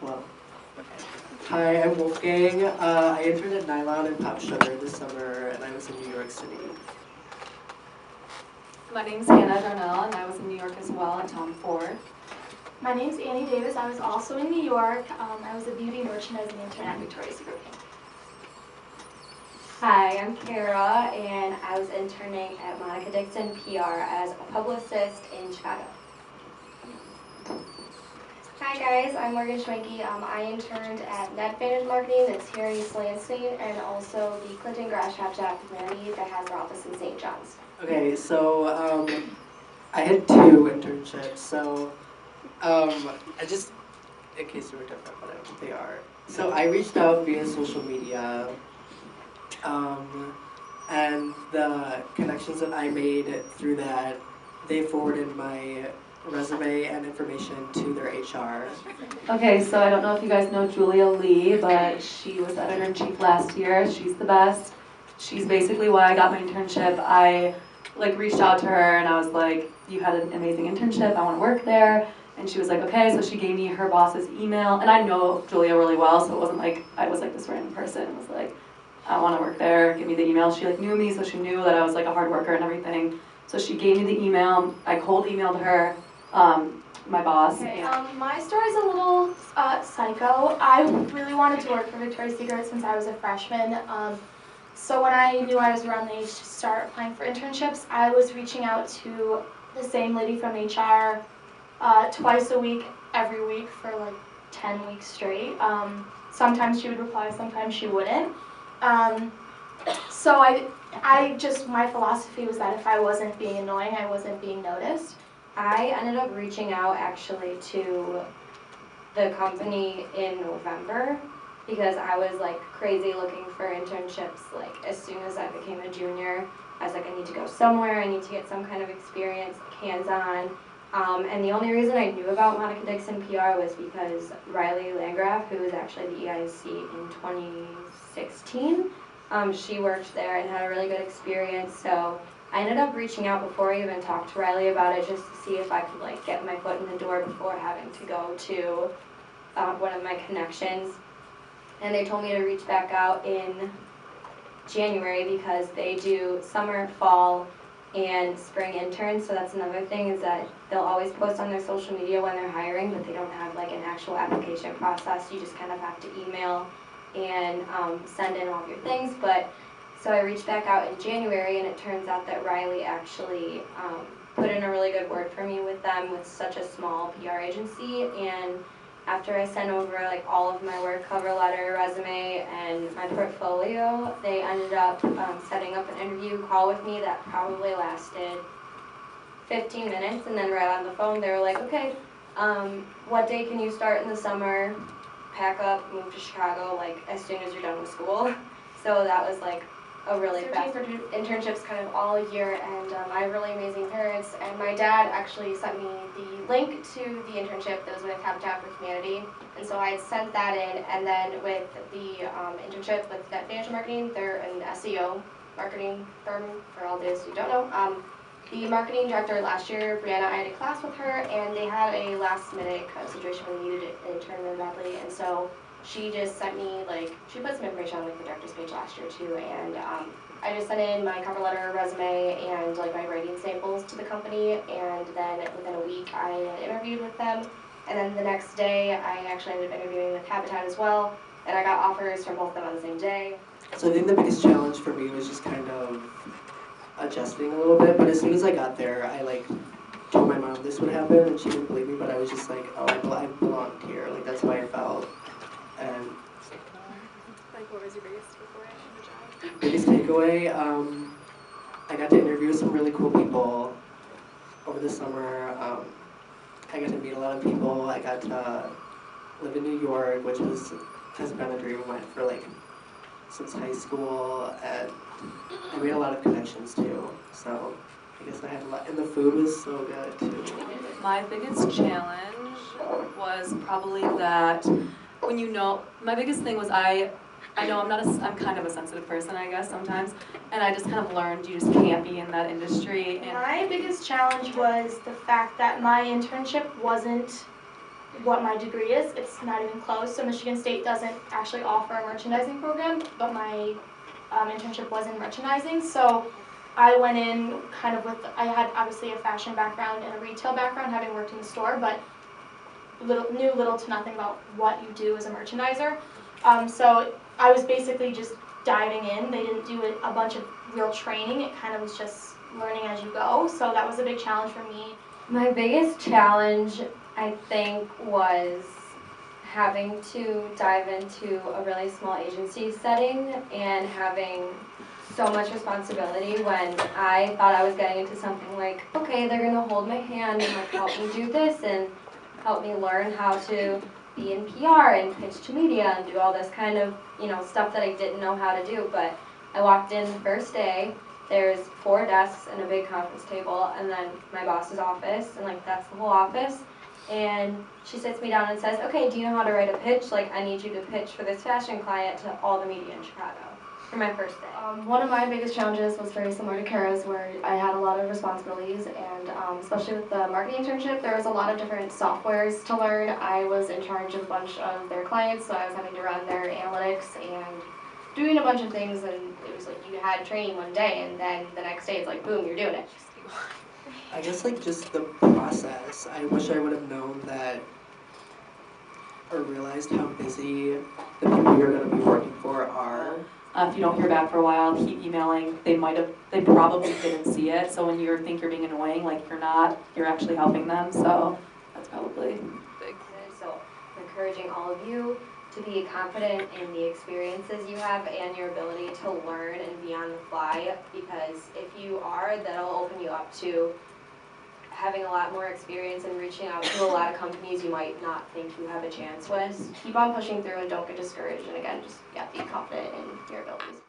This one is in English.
Hello. Hi, I'm Wolfgang. I interned at Nylon and Pop Sugar this summer, and I was in New York City. My name's Hannah Darnell, and I was in New York as well at Tom Ford. My name's Annie Davis. I was also in New York. I was a beauty merchandising intern at Victoria's Secret. Hi, I'm Kara, and I was interning at Monica Dixon PR as a publicist in Chicago. Hi guys, I'm Morgan Schwenke. I interned at NetVantage Marketing that's here in East Lansing, and also the Clinton Grass Shop Humanity that has their office in St. John's. Okay, so I had 2 internships, so I just, in case you were different, but I don't think they are. So I reached out via social media, and the connections that I made through that, they forwarded my resume and information to their HR. Okay, so I don't know if you guys know Julia Lee, but she was editor-in-chief last year. She's the best. She's basically why I got my internship. I reached out to her and I was like, you had an amazing internship, I want to work there. And she was like, okay, so she gave me her boss's email. And I know Julia really well, so it wasn't like I was like this random person. It was like, I want to work there, give me the email. She knew me, so she knew that I was like a hard worker and everything. So she gave me the email. I cold emailed her, my boss. Okay, my story's a little psycho. I really wanted to work for Victoria's Secret since I was a freshman. So when I knew I was around the age to start applying for internships, I was reaching out to the same lady from HR twice a week, every week for like 10 weeks straight. Sometimes she would reply, sometimes she wouldn't. So my philosophy was that if I wasn't being annoying, I wasn't being noticed. I ended up reaching out actually to the company in November because I was like crazy looking for internships. Like as soon as I became a junior, I was like, I need to go somewhere, I need to get some kind of experience, hands-on. And the only reason I knew about Monica Dixon PR was because Riley Landgraf, who was actually the EIC in 2016, she worked there and had a really good experience. So I ended up reaching out before I even talked to Riley about it just to see if I could like get my foot in the door before having to go to one of my connections. And they told me to reach back out in January because they do summer, fall, and spring interns. So that's another thing is that they'll always post on their social media when they're hiring, but they don't have like an actual application process. You just kind of have to email and send in all of your things. But so I reached back out in January, and it turns out that Riley actually put in a really good word for me with them with such a small PR agency. And after I sent over like all of my work, cover letter, resume, and my portfolio, they ended up setting up an interview call with me that probably lasted 15 minutes. And then right on the phone, they were like, okay, what day can you start in the summer? Pack up, move to Chicago, like as soon as you're done with school. So that was like a really fast internships kind of all year, and I have really amazing parents, and my dad actually sent me the link to the internship that was with Habitat for Humanity, and so I had sent that in, and then with the internship with NetVantage Marketing, they're an SEO marketing firm for all those who don't know. The marketing director last year, Brianna, I had a class with her, and they had a last minute kind of situation where they needed an intern really badly, and so she just sent me, she put some information on the director's page last year too, and I just sent in my cover letter, resume, and my writing samples to the company, and then within a week I had interviewed with them, and then the next day I actually ended up interviewing with Habitat as well, and I got offers from both of them on the same day. So I think the biggest challenge for me was just kind of adjusting a little bit, but as soon as I got there, I told my mom this would happen, and she didn't believe me, but I was just like, oh, I belonged here, that's how I felt. And what was your biggest takeaway from the job? Biggest takeaway, I got to interview with some really cool people over the summer. I got to meet a lot of people. I got to live in New York, which has been a dream of mine for since high school, and I made a lot of connections too. So I guess I had a lot, and the food was so good too. My biggest challenge was probably that my biggest thing was I know I'm kind of a sensitive person, I guess, sometimes, and I just kind of learned you just can't be in that industry. And my biggest challenge was the fact that my internship wasn't what my degree is. It's not even close. So Michigan State doesn't actually offer a merchandising program, but my internship was in merchandising. So I went in kind of with, I had obviously a fashion background and a retail background, having worked in the store, but knew little to nothing about what you do as a merchandiser. So I was basically just diving in. They didn't do a bunch of real training. It kind of was just learning as you go. So that was a big challenge for me. My biggest challenge, I think, was having to dive into a really small agency setting and having so much responsibility when I thought I was getting into something like, okay, they're gonna hold my hand and like help me do this and help me learn how to be in PR and pitch to media and do all this kind of, stuff that I didn't know how to do. But I walked in the first day, there's 4 desks and a big conference table, and then my boss's office, and like that's the whole office. And she sits me down and says, okay, do you know how to write a pitch? Like, I need you to pitch for this fashion client to all the media in Chicago for my first day. One of my biggest challenges was very similar to Kara's, where I had a lot of responsibilities, and especially with the marketing internship, there was a lot of different softwares to learn. I was in charge of a bunch of their clients, so I was having to run their analytics and doing a bunch of things, and it was like you had training one day, and then the next day it's like, boom, you're doing it. I guess like just the process. I wish I would have known that or realized how busy the people you're going to be working for are. If you don't hear back for a while, keep emailing. They probably didn't see it. So when you think you're being annoying, like you're not, you're actually helping them. So that's probably big. So I'm encouraging all of you to be confident in the experiences you have and your ability to learn and be on the fly, because if you are, that'll open you up to having a lot more experience and reaching out to a lot of companies you might not think you have a chance with. Keep on pushing through and don't get discouraged, and again, just be confident in your abilities.